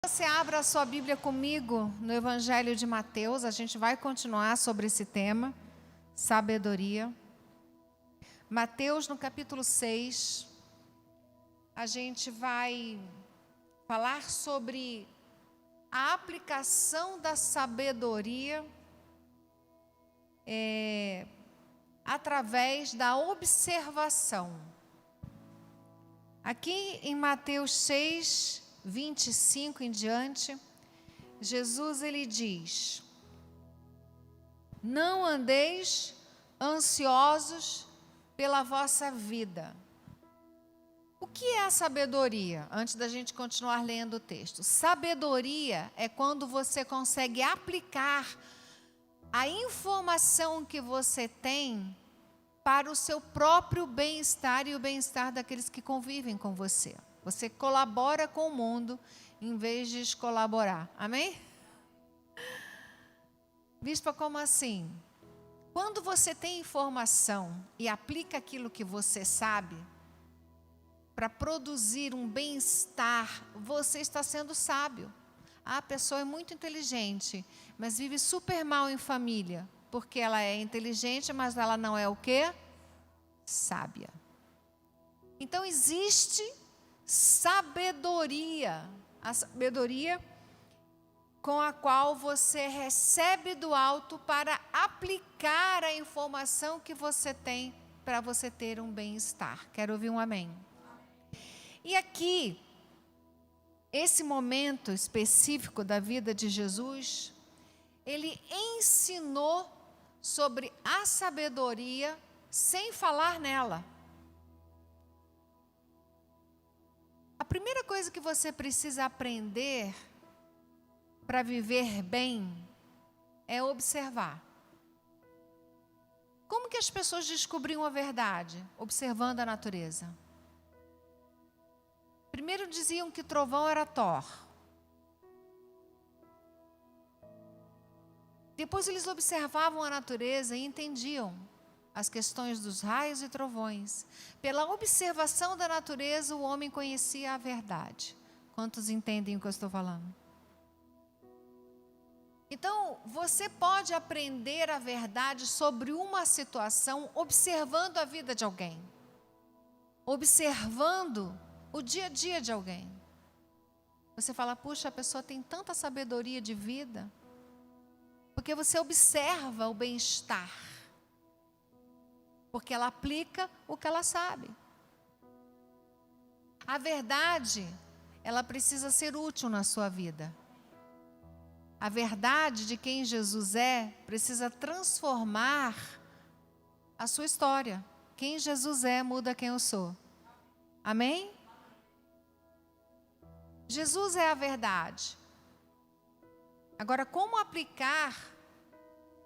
Você abra a sua Bíblia comigo no Evangelho de Mateus, a gente vai continuar sobre esse tema, sabedoria. Mateus, no capítulo 6, a gente vai falar sobre a aplicação da sabedoria através da observação. Aqui em Mateus 6, 25 em diante, Jesus ele diz: não andeis ansiosos pela vossa vida. O que é a sabedoria? Antes da gente continuar lendo o texto. Sabedoria é quando você consegue aplicar a informação que você tem para o seu próprio bem-estar e o bem-estar daqueles que convivem com você. Você colabora com o mundo em vez de descolaborar. Amém? Bispa, como assim? Quando você tem informação e aplica aquilo que você sabe para produzir um bem-estar, você está sendo sábio. A pessoa é muito inteligente, mas vive super mal em família, porque ela é inteligente, mas ela não é o quê? Sábia. Então existe sabedoria, a sabedoria com a qual você recebe do alto para aplicar a informação que você tem para você ter um bem-estar. Quero ouvir um amém. E aqui, esse momento específico da vida de Jesus, ele ensinou sobre a sabedoria sem falar nela. A primeira coisa que você precisa aprender para viver bem é observar. Como que as pessoas descobriam a verdade? Observando a natureza. Primeiro diziam que trovão era Thor. Depois eles observavam a natureza e entendiam as questões dos raios e trovões. Pela observação da natureza, o homem conhecia a verdade. Quantos entendem o que eu estou falando? Então, você pode aprender a verdade sobre uma situação observando a vida de alguém. Observando o dia a dia de alguém. Você fala, puxa, a pessoa tem tanta sabedoria de vida. Porque você observa o bem-estar. Porque ela aplica o que ela sabe. A verdade, ela precisa ser útil na sua vida. A verdade de quem Jesus é, precisa transformar a sua história. Quem Jesus é, muda quem eu sou. Amém? Jesus é a verdade. Agora, como aplicar,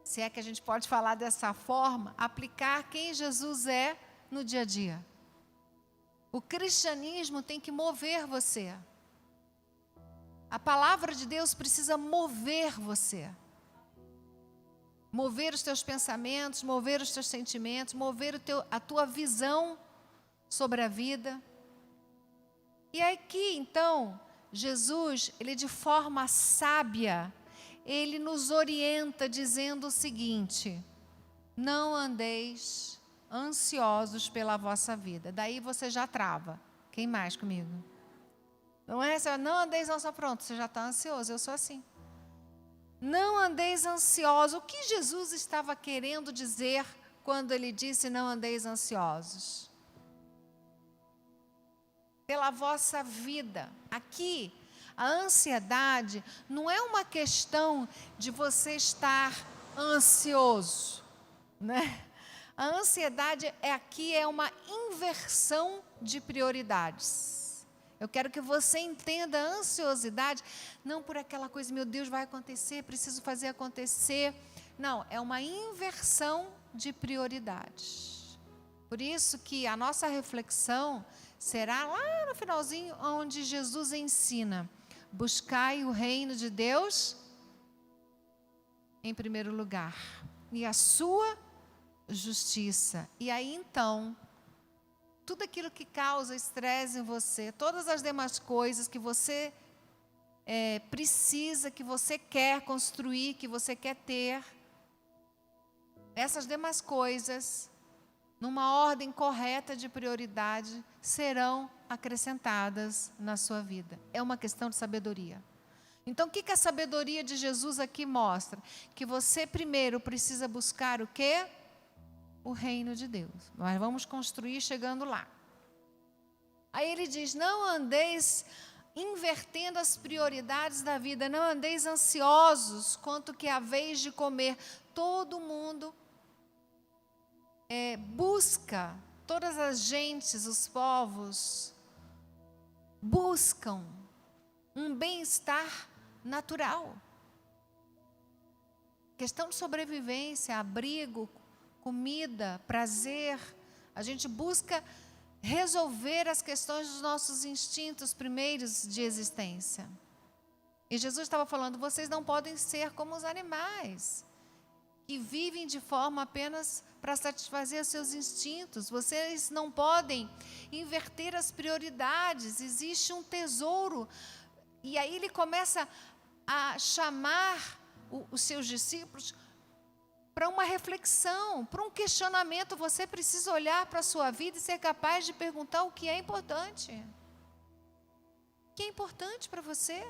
se é que a gente pode falar dessa forma, aplicar quem Jesus é no dia a dia? O cristianismo tem que mover você. A palavra de Deus precisa mover você. Mover os teus pensamentos, mover os teus sentimentos, mover a tua visão sobre a vida. E aqui, então, Jesus, ele de forma sábia, ele nos orienta dizendo o seguinte: não andeis ansiosos pela vossa vida. Daí você já trava. Quem mais comigo? Não é? Não andeis ansiosos. Pronto, você já está ansioso, eu sou assim. Não andeis ansiosos. O que Jesus estava querendo dizer quando ele disse não andeis ansiosos? Pela vossa vida. Aqui, a ansiedade não é uma questão de você estar ansioso, né? A ansiedade aqui é uma inversão de prioridades. Eu quero que você entenda a ansiosidade, não por aquela coisa, meu Deus, vai acontecer, preciso fazer acontecer. Não, é uma inversão de prioridades. Por isso que a nossa reflexão será lá no finalzinho, onde Jesus ensina: buscai o reino de Deus em primeiro lugar, e a sua justiça. E aí então, tudo aquilo que causa estresse em você, todas as demais coisas que você precisa, que você quer construir, que você quer ter. Essas demais coisas, numa ordem correta de prioridade, serão acrescentadas na sua vida. É uma questão de sabedoria. Então, o que a sabedoria de Jesus aqui mostra? Que você primeiro precisa buscar o quê? O reino de Deus. Nós vamos construir chegando lá. Aí ele diz, não andeis invertendo as prioridades da vida, não andeis ansiosos quanto que haveis de comer. Todo mundo busca, todas as gentes, os povos, buscam um bem-estar natural. Questão de sobrevivência, abrigo, comida, prazer. A gente busca resolver as questões dos nossos instintos primeiros de existência. E Jesus estava falando, vocês não podem ser como os animais, que vivem de forma apenas para satisfazer os seus instintos. Vocês não podem inverter as prioridades. Existe um tesouro. E aí ele começa a chamar os seus discípulos para uma reflexão, para um questionamento. Você precisa olhar para a sua vida e ser capaz de perguntar o que é importante. O que é importante para você?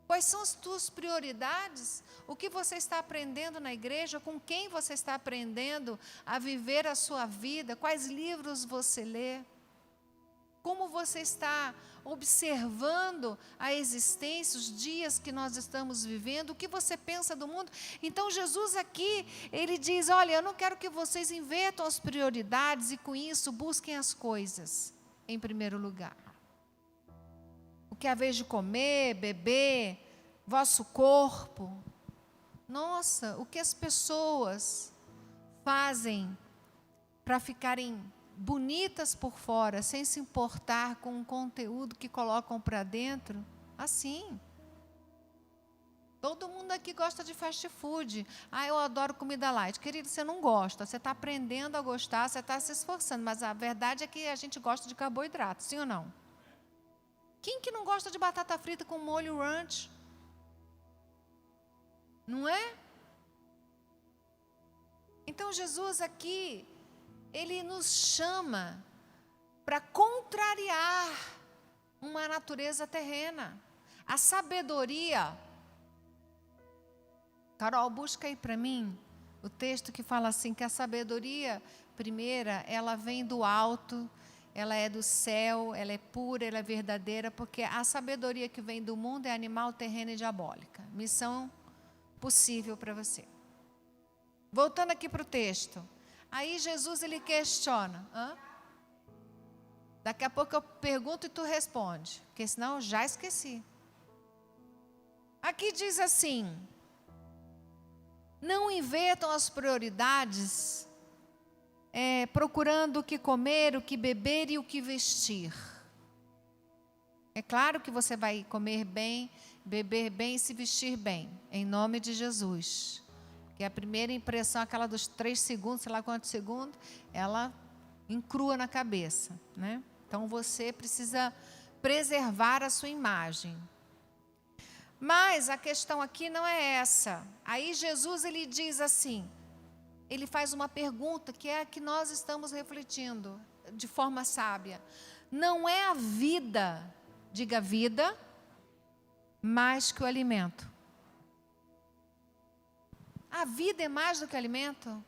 Quais são as tuas prioridades? O que você está aprendendo na igreja? Com quem você está aprendendo a viver a sua vida? Quais livros você lê? Como você está observando a existência, os dias que nós estamos vivendo? O que você pensa do mundo? Então Jesus aqui, ele diz, olha, eu não quero que vocês invertam as prioridades e com isso busquem as coisas em primeiro lugar. O que é a vez de comer, beber, vosso corpo. Nossa, o que as pessoas fazem para ficarem bonitas por fora, sem se importar com o conteúdo que colocam para dentro, assim. Todo mundo aqui gosta de fast food. Ah, eu adoro comida light. Querido, você não gosta, você está aprendendo a gostar, você está se esforçando, mas a verdade é que a gente gosta de carboidrato, sim ou não? Quem que não gosta de batata frita com molho ranch? Não é? Então Jesus aqui, ele nos chama para contrariar uma natureza terrena. A sabedoria. Carol, busca aí para mim o texto que fala assim, que a sabedoria primeira, ela vem do alto, ela é do céu, ela é pura, ela é verdadeira, porque a sabedoria que vem do mundo é animal, terrena e diabólica. Missão possível para você. Voltando aqui para o texto. Aí Jesus, ele questiona. Daqui a pouco eu pergunto e tu responde, porque senão eu já esqueci. Aqui diz assim, não invertam as prioridades procurando o que comer, o que beber e o que vestir. É claro que você vai comer bem, beber bem e se vestir bem, em nome de Jesus. Porque a primeira impressão, aquela dos 3 segundos, sei lá quantos segundos, ela encrua na cabeça, né? Então você precisa preservar a sua imagem. Mas a questão aqui não é essa. Aí Jesus, ele diz assim, ele faz uma pergunta que é a que nós estamos refletindo de forma sábia. Não é a vida, diga vida, mais que o alimento. A vida é mais do que o alimento?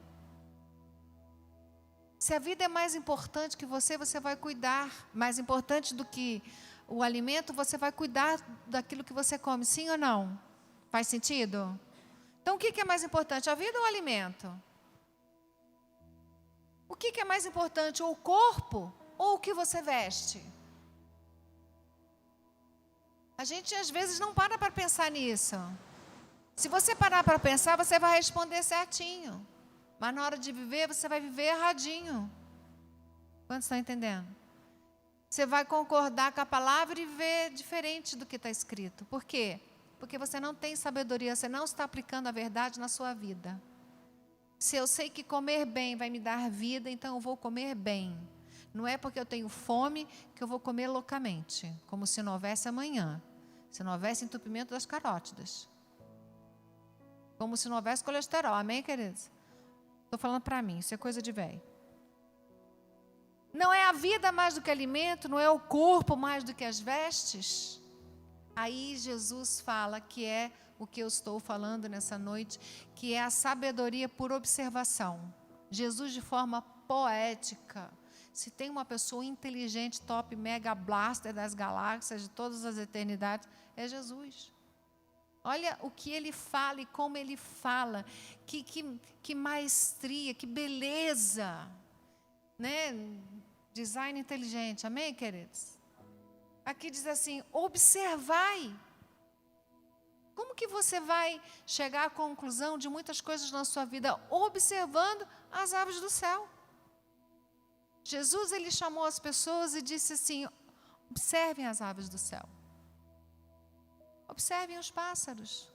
Se a vida é mais importante que você vai cuidar. Mais importante do que o alimento, você vai cuidar daquilo que você come, sim ou não? Faz sentido? Então, o que é mais importante, a vida ou o alimento? O que é mais importante, o corpo ou o que você veste? A gente, às vezes, não para pensar nisso. Se você parar para pensar, você vai responder certinho. Mas na hora de viver, você vai viver erradinho. Quantos estão entendendo? Você vai concordar com a palavra e viver diferente do que está escrito. Por quê? Porque você não tem sabedoria, você não está aplicando a verdade na sua vida. Se eu sei que comer bem vai me dar vida, então eu vou comer bem. Não é porque eu tenho fome que eu vou comer loucamente, como se não houvesse amanhã. Se não houvesse entupimento das carótidas. Como se não houvesse colesterol. Amém, queridos? Estou falando para mim, isso é coisa de velho. Não é a vida mais do que alimento, não é o corpo mais do que as vestes? Aí Jesus fala que é o que eu estou falando nessa noite, que é a sabedoria por observação. Jesus, de forma poética, se tem uma pessoa inteligente, top, mega blaster das galáxias, de todas as eternidades, é Jesus. Olha o que ele fala e como ele fala, que maestria, que beleza, né? Design inteligente, amém, queridos? Aqui diz assim, observai. Como que você vai chegar à conclusão de muitas coisas na sua vida? Observando as aves do céu. Jesus, ele chamou as pessoas e disse assim, observem as aves do céu. Observem os pássaros.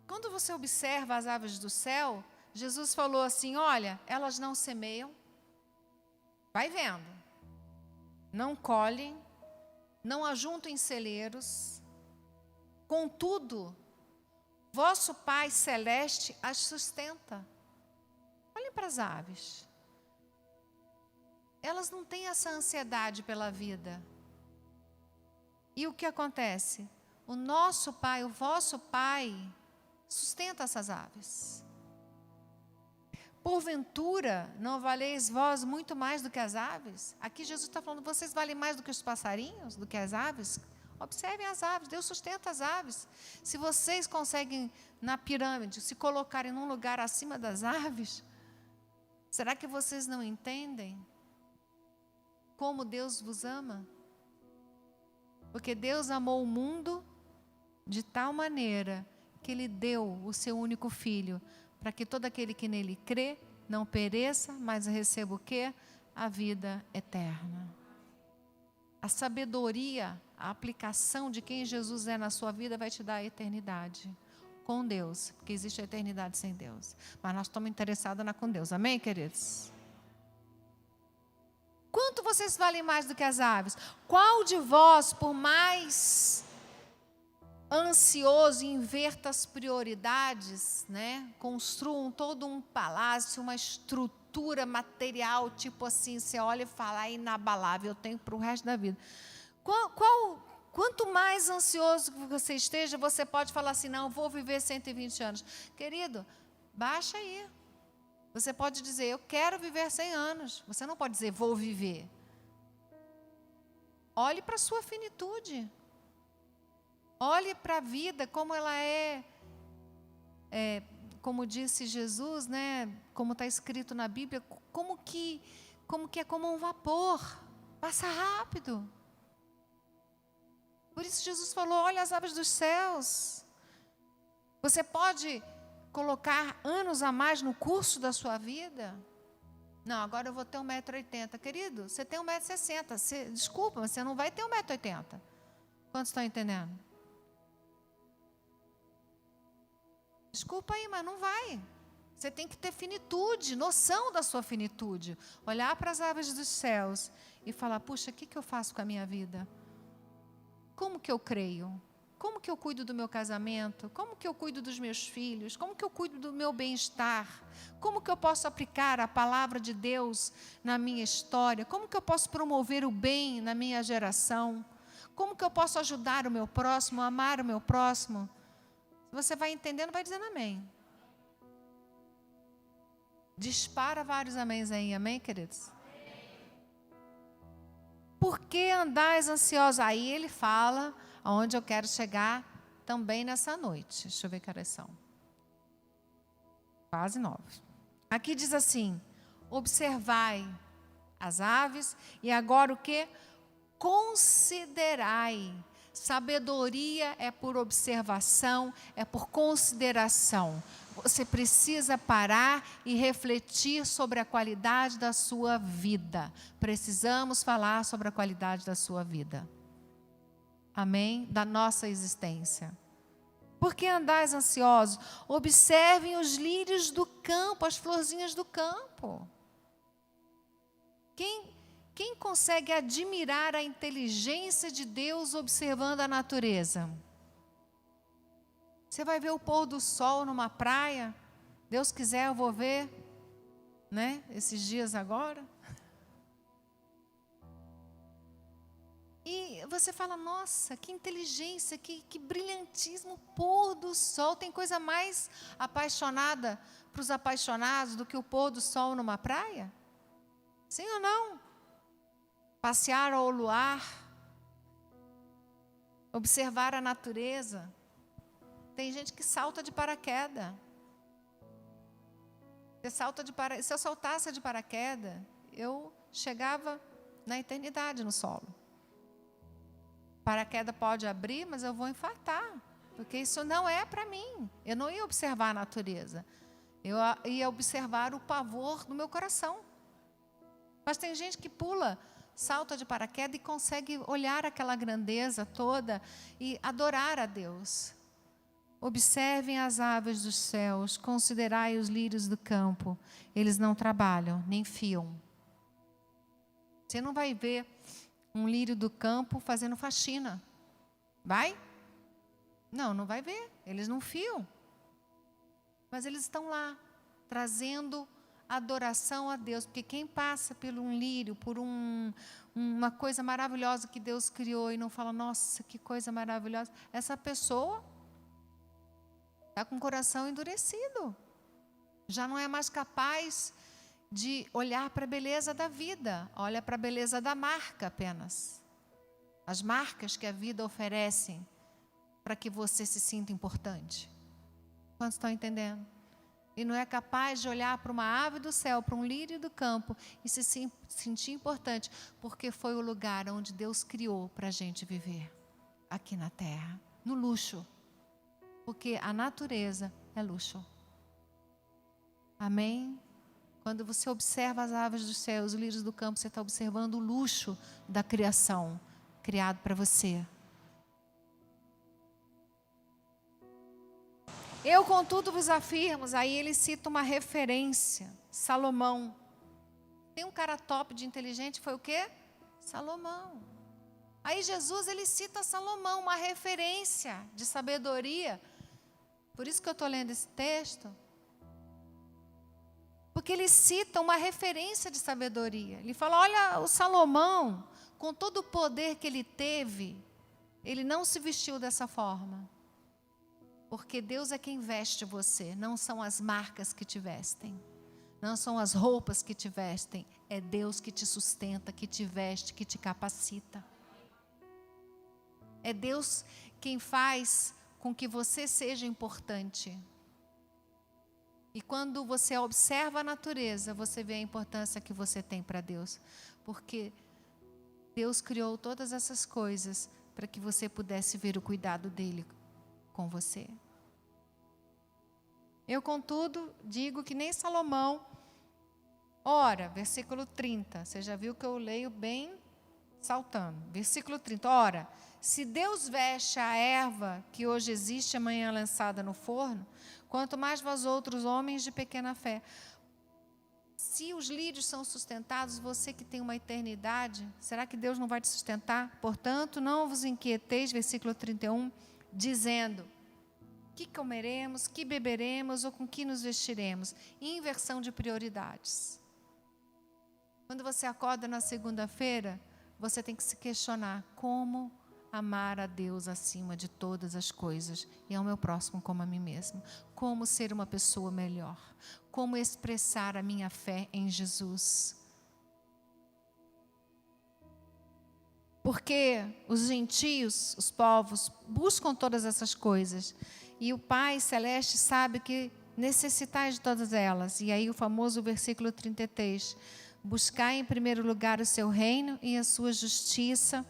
Quando você observa as aves do céu, Jesus falou assim, olha, elas não semeiam, vai vendo, não colhem, não ajuntam em celeiros, contudo, vosso Pai Celeste as sustenta. Olhem para as aves. Elas não têm essa ansiedade pela vida. E o que acontece? O nosso Pai, o vosso Pai, sustenta essas aves. Porventura, não valeis vós muito mais do que as aves? Aqui Jesus está falando, vocês valem mais do que os passarinhos, do que as aves? Observem as aves, Deus sustenta as aves. Se vocês conseguem, na pirâmide, se colocarem num lugar acima das aves, será que vocês não entendem como Deus vos ama? Porque Deus amou o mundo de tal maneira que Ele deu o seu único Filho, para que todo aquele que nele crê não pereça, mas receba o quê? A vida eterna. A sabedoria, a aplicação de quem Jesus é na sua vida vai te dar a eternidade com Deus, porque existe a eternidade sem Deus. Mas nós estamos interessados com Deus, amém, queridos? Quanto vocês valem mais do que as aves? Qual de vós, por mais ansioso, inverta as prioridades, né? Construam todo um palácio, uma estrutura material, tipo assim, você olha e fala, é inabalável, eu tenho para o resto da vida. Quanto mais ansioso que você esteja, você pode falar assim, não, vou viver 120 anos. Querido, baixa aí. Você pode dizer, eu quero viver 100 anos. Você não pode dizer, vou viver. Olhe para a sua finitude. Olhe para a vida, como ela como disse Jesus, né? Como está escrito na Bíblia, como que é como um vapor, passa rápido. Por isso Jesus falou, olha as aves dos céus. Você pode colocar anos a mais no curso da sua vida? Não, agora eu vou ter 1,80 m. Querido, você tem 1,60 m. Desculpa, mas você não vai ter 1,80 m. Quantos estão entendendo? Desculpa aí, mas não vai. Você tem que ter finitude, noção da sua finitude. Olhar para as aves dos céus e falar, puxa, o que eu faço com a minha vida? Como que eu creio? Como que eu cuido do meu casamento? Como que eu cuido dos meus filhos? Como que eu cuido do meu bem-estar? Como que eu posso aplicar a palavra de Deus na minha história? Como que eu posso promover o bem na minha geração? Como que eu posso ajudar o meu próximo, amar o meu próximo? Você vai entendendo, vai dizendo amém. Dispara vários améns aí, amém, queridos? Por que andais ansiosos? Aí ele fala aonde eu quero chegar também nessa noite. Deixa eu ver que horas são. Quase 9. Aqui diz assim, observai as aves e agora o que? Considerai. Sabedoria é por observação, é por consideração. Você precisa parar e refletir sobre a qualidade da sua vida. Precisamos falar sobre a qualidade da sua vida. Amém? Da nossa existência. Por que andais ansiosos? Observem os lírios do campo, as florzinhas do campo. Quem consegue admirar a inteligência de Deus observando a natureza? Você vai ver o pôr do sol numa praia? Deus quiser, eu vou ver, né? Esses dias agora. E você fala, nossa, que inteligência, que brilhantismo, pôr do sol. Tem coisa mais apaixonada para os apaixonados do que o pôr do sol numa praia? Sim ou não? Passear ao luar, observar a natureza. Tem gente que salta de paraquedas. Se eu saltasse de paraquedas, eu chegava na eternidade no solo. Paraquedas pode abrir, mas eu vou infartar, porque isso não é para mim. Eu não ia observar a natureza, eu ia observar o pavor do meu coração. Mas tem gente que pula, salta de paraquedas e consegue olhar aquela grandeza toda e adorar a Deus. Observem as aves dos céus, considerai os lírios do campo. Eles não trabalham, nem fiam. Você não vai ver um lírio do campo fazendo faxina. Vai? Não, não vai ver. Eles não fiam. Mas eles estão lá, trazendo adoração a Deus. Porque quem passa por um lírio, por uma coisa maravilhosa que Deus criou e não fala, nossa, que coisa maravilhosa. Essa pessoa está com o coração endurecido. Já não é mais capaz de olhar para a beleza da vida. Olha para a beleza da marca apenas. As marcas que a vida oferece para que você se sinta importante. Quantos estão entendendo? E não é capaz de olhar para uma ave do céu, para um lírio do campo e se sentir importante, porque foi o lugar onde Deus criou para a gente viver. Aqui na terra, no luxo. Porque a natureza é luxo. Amém? Quando você observa as aves dos céus, os lírios do campo, você está observando o luxo da criação, criado para você. Eu, contudo, vos afirmo, aí ele cita uma referência, Salomão. Tem um cara top de inteligente, foi o quê? Salomão. Aí Jesus, ele cita Salomão, uma referência de sabedoria. Por isso que eu estou lendo esse texto. Porque ele cita uma referência de sabedoria. Ele fala, olha, o Salomão, com todo o poder que ele teve, ele não se vestiu dessa forma. Porque Deus é quem veste você, não são as marcas que te vestem. Não são as roupas que te vestem. É Deus que te sustenta, que te veste, que te capacita. É Deus quem faz com que você seja importante. E quando você observa a natureza, você vê a importância que você tem para Deus. Porque Deus criou todas essas coisas para que você pudesse ver o cuidado dele com você. Eu, contudo, digo que nem Salomão. Ora, versículo 30. Você já viu que eu leio bem saltando. Versículo 30. Ora, se Deus veste a erva que hoje existe, amanhã lançada no forno, quanto mais vós outros, homens de pequena fé. Se os lírios são sustentados, você que tem uma eternidade, será que Deus não vai te sustentar? Portanto, não vos inquieteis, versículo 31, dizendo, que comeremos, que beberemos ou com que nos vestiremos? Inversão de prioridades. Quando você acorda na segunda-feira, você tem que se questionar, como amar a Deus acima de todas as coisas e ao meu próximo como a mim mesmo? Como ser uma pessoa melhor? Como expressar a minha fé em Jesus? Porque os gentios, os povos, buscam todas essas coisas. E o Pai Celeste sabe que necessitais de todas elas. E aí o famoso versículo 33. Buscai em primeiro lugar o seu reino e a sua justiça,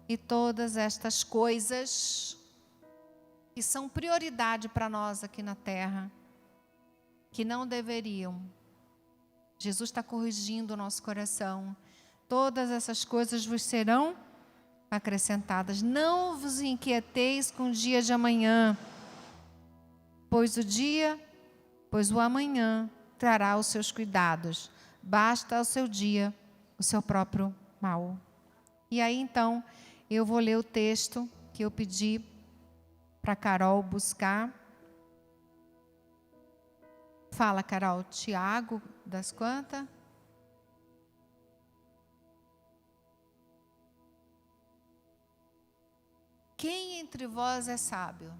e todas estas coisas que são prioridade para nós aqui na terra, que não deveriam. Jesus está corrigindo o nosso coração. Todas essas coisas vos serão acrescentadas. Não vos inquieteis com o dia de amanhã, pois o amanhã trará os seus cuidados. Basta ao seu dia o seu próprio mal. E aí, então, eu vou ler o texto que eu pedi para Carol buscar. Fala, Carol. Tiago, das quantas? Quem entre vós é sábio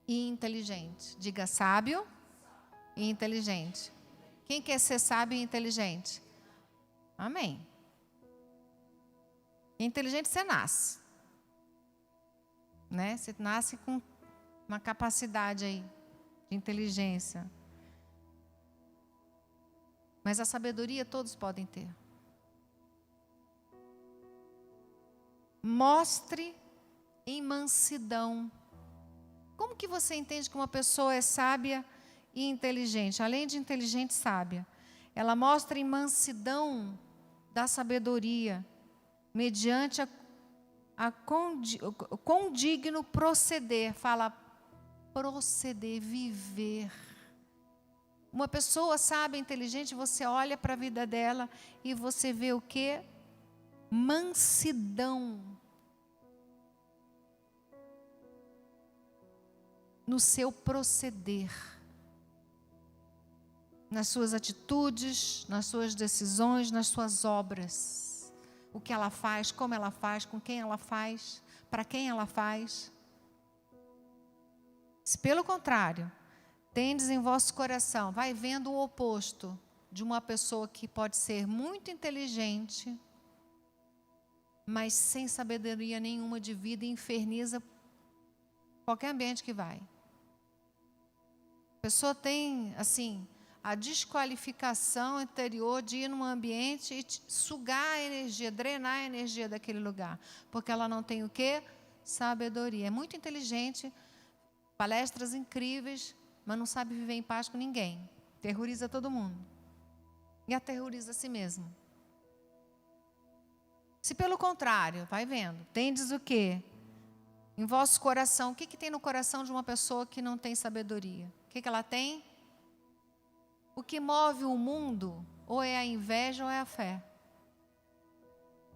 e inteligente? Diga sábio e inteligente. Quem quer ser sábio e inteligente? Amém. Inteligente você nasce, né? Você nasce com uma capacidade aí de inteligência. Mas a sabedoria todos podem ter. Mostre em mansidão. Como que você entende que uma pessoa é sábia e inteligente? Além de inteligente, sábia. Ela mostra em mansidão da sabedoria, mediante condigno proceder. Fala proceder, viver. Uma pessoa sábia, inteligente, você olha para a vida dela e você vê o quê? Mansidão no seu proceder, nas suas atitudes, nas suas decisões, nas suas obras. O que ela faz, como ela faz, com quem ela faz, para quem ela faz. Se pelo contrário, tendes em vosso coração, vai vendo o oposto de uma pessoa que pode ser muito inteligente, mas sem sabedoria nenhuma de vida, e inferniza qualquer ambiente que vai. A pessoa tem, assim, a desqualificação interior de ir num ambiente e sugar a energia, drenar a energia daquele lugar. Porque ela não tem o quê? Sabedoria. É muito inteligente, palestras incríveis, mas não sabe viver em paz com ninguém. Terroriza todo mundo. E aterroriza a si mesmo. Se pelo contrário, vai vendo, tendes o quê? Em vosso coração, o que tem no coração de uma pessoa que não tem sabedoria? O que ela tem? O que move o mundo, ou é a inveja ou é a fé.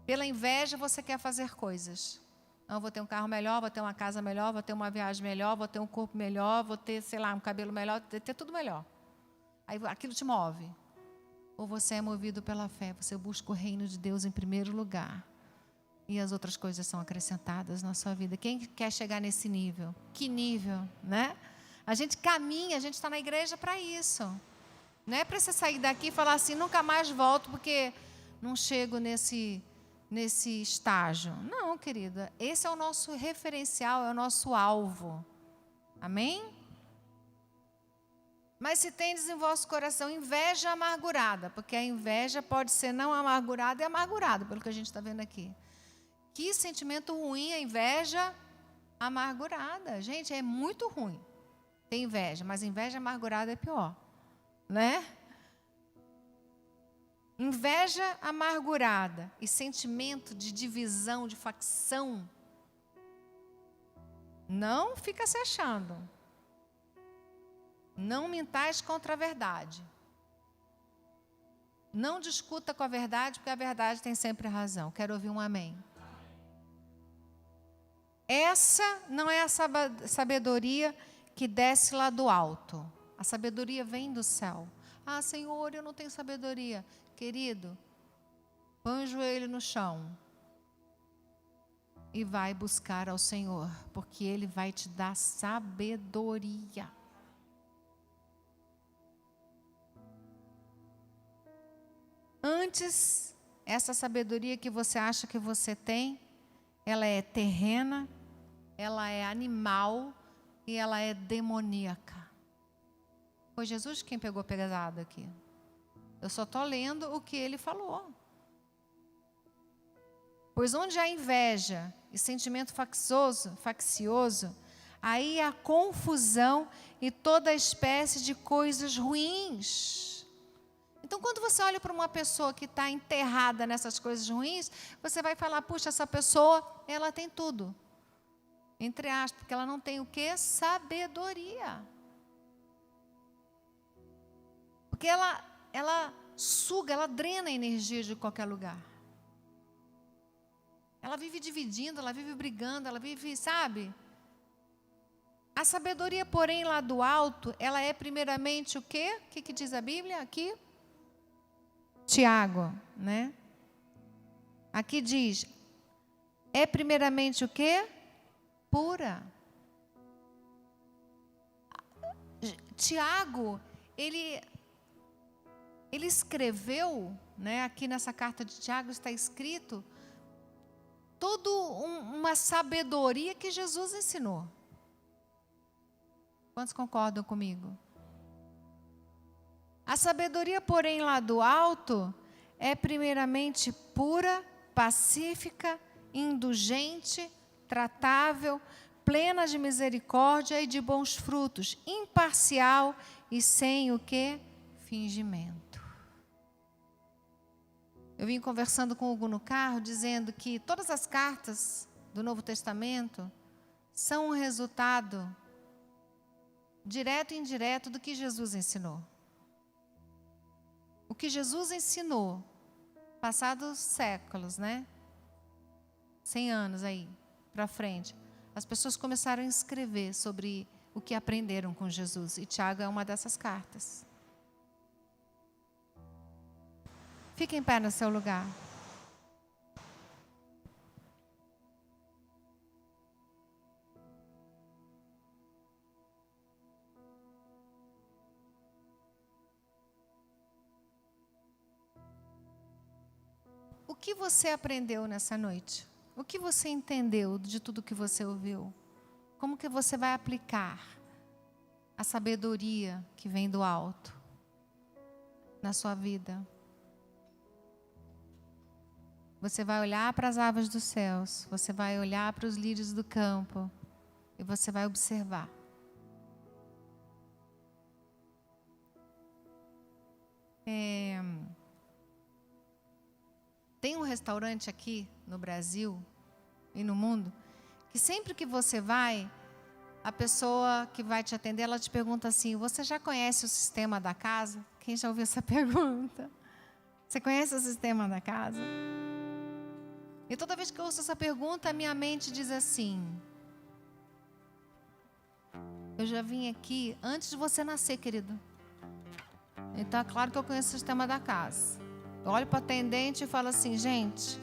Pela inveja você quer fazer coisas. Não, vou ter um carro melhor, vou ter uma casa melhor, vou ter uma viagem melhor, vou ter um corpo melhor, vou ter, sei lá, um cabelo melhor, vou ter tudo melhor. Aí aquilo te move. Ou você é movido pela fé, você busca o reino de Deus em primeiro lugar. E as outras coisas são acrescentadas na sua vida. Quem quer chegar nesse nível? Que nível, né? A gente caminha, a gente está na igreja para isso. Não é para você sair daqui e falar assim, nunca mais volto porque não chego nesse estágio. Não, querida, esse é o nosso referencial, é o nosso alvo. Amém? Mas se tendes em vosso coração inveja amargurada, porque a inveja pode ser não amargurada e amargurada, pelo que a gente está vendo aqui. Que sentimento ruim a inveja amargurada. Gente, é muito ruim ter inveja, mas inveja amargurada é pior, né? Inveja amargurada e sentimento de divisão, de facção, não fica se achando. Não mintais contra a verdade. Não discuta com a verdade, porque a verdade tem sempre razão. Quero ouvir um amém. Essa não é a sabedoria que desce lá do alto. A sabedoria vem do céu. Ah, Senhor, eu não tenho sabedoria. Querido, põe o joelho no chão e vai buscar ao Senhor, porque Ele vai te dar sabedoria. Antes, essa sabedoria que você acha que você tem, ela é terrena, ela é animal e ela é demoníaca. Foi Jesus quem pegou pesado aqui. Eu só estou lendo o que ele falou. Pois onde há inveja e sentimento faccioso, aí há confusão e toda espécie de coisas ruins. Então, quando você olha para uma pessoa que está enterrada nessas coisas ruins, você vai falar, puxa, essa pessoa, ela tem tudo. Entre aspas, porque ela não tem o quê? Sabedoria. Porque ela suga, ela drena a energia de qualquer lugar. Ela vive dividindo, ela vive brigando, ela vive, sabe? A sabedoria, porém, lá do alto, ela é primeiramente o quê? O que diz a Bíblia aqui? Tiago, né? Aqui diz, é primeiramente o quê? Pura. Tiago, ele escreveu, né? Aqui nessa carta de Tiago está escrito toda uma sabedoria que Jesus ensinou. Quantos concordam comigo? A sabedoria, porém, lá do alto, é primeiramente pura, pacífica, indulgente, tratável, plena de misericórdia e de bons frutos, imparcial e sem o quê? Fingimento. Eu vim conversando com o Hugo no carro, dizendo que todas as cartas do Novo Testamento são um resultado direto e indireto do que Jesus ensinou. O que Jesus ensinou, passados séculos, né? 100 anos aí, para frente, as pessoas começaram a escrever sobre o que aprenderam com Jesus. E Tiago é uma dessas cartas. Fique em pé no seu lugar. O que você aprendeu nessa noite? O que você entendeu de tudo que você ouviu? Como que você vai aplicar a sabedoria que vem do alto na sua vida? Você vai olhar para as aves dos céus, você vai olhar para os lírios do campo e você vai observar. Tem um restaurante aqui no Brasil e no mundo que sempre que você vai, a pessoa que vai te atender, ela te pergunta assim: você já conhece o sistema da casa? Quem já ouviu essa pergunta? Você conhece o sistema da casa? E toda vez que eu ouço essa pergunta, a minha mente diz assim: eu já vim aqui antes de você nascer, querido. Então é claro que eu conheço o sistema da casa. Eu olho para o atendente e falo assim: gente,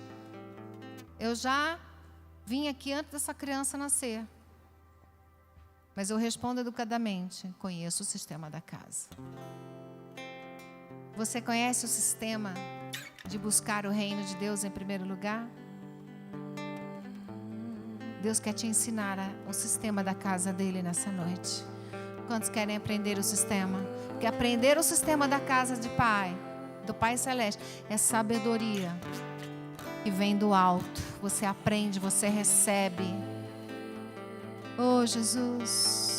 eu já vim aqui antes dessa criança nascer. Mas eu respondo educadamente: conheço o sistema da casa. Você conhece o sistema de buscar o reino de Deus em primeiro lugar? Deus quer te ensinar o sistema da casa dele nessa noite. Quantos querem aprender o sistema? Porque aprender o sistema da casa de Pai, do Pai Celeste, é sabedoria que vem do alto. Você aprende, você recebe. Oh, Jesus.